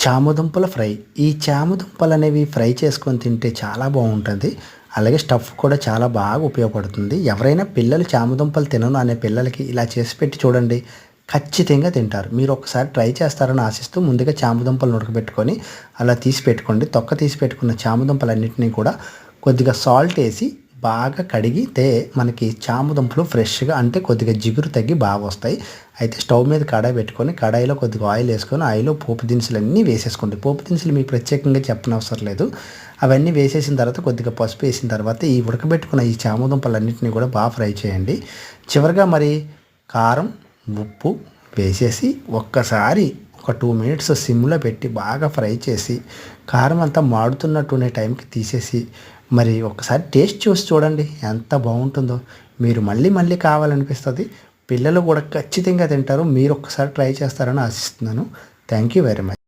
చామదుంపల fry. ఈ చామదుంపలనేవి fry చేసుకొని తింటే చాలా బాగుంటుంది. అలాగే స్టఫ్ కూడా చాలా బాగా ఉపయోగపడుతుంది. ఎవరైనా పిల్లలు చామదుంపలు తినను అనే పిల్లలకి ఇలా చేసి పెట్టి చూడండి. ఖచ్చితంగా తింటారు. మీరు ఒకసారి ట్రై చేస్తారని ఆశిస్తూ ముందుగా చామదుంపలను ఉడకబెట్టుకొని అలా తీసి పెట్టుకోండి. తొక్క తీసి పెట్టుకున్న చామదుంపలన్నింటినీ కూడా కొద్దిగా సాల్ట్ వేసి బాగా కడిగితే మనకి చామదుంపలు ఫ్రెష్‌గా అంటే కొద్దిగా జిగురు తగ్గి బాగా వస్తాయి. అయితే స్టవ్ మీద కడాయి పెట్టుకొని కడాయిలో కొద్దిగా ఆయిల్ వేసుకొని ఆయిల్‌లో పోపు దినుసులన్నీ వేసేసుకోండి. పోపు దినుసులు మీకు ప్రత్యేకంగా చెప్పనవసరం లేదు. అవన్నీ వేసేసిన తర్వాత కొద్దిగా పసుపు వేసిన తర్వాత ఈ ఉడకబెట్టుకున్న ఈ చామదుంపలన్నింటినీ కూడా బాగా ఫ్రై చేయండి. చివరగా మరి కారం, ఉప్పు వేసేసి ఒక్కసారి ఒక 2 మినిట్స్ సిమ్‌లో పెట్టి బాగా ఫ్రై చేసి కారం అంతా మాడుతున్నట్టు టైంకి తీసేసి మరి ఒక్కసారి టేస్ట్ చూసి చూడండి ఎంత బాగుంటుందో. మీరు మళ్ళీ మళ్ళీ కావాలనిపిస్తుంది. పిల్లలు కూడా ఖచ్చితంగా తింటారు. మీరు ఒక్కసారి ట్రై చేస్తారని ఆశిస్తున్నాను. Thank you very much.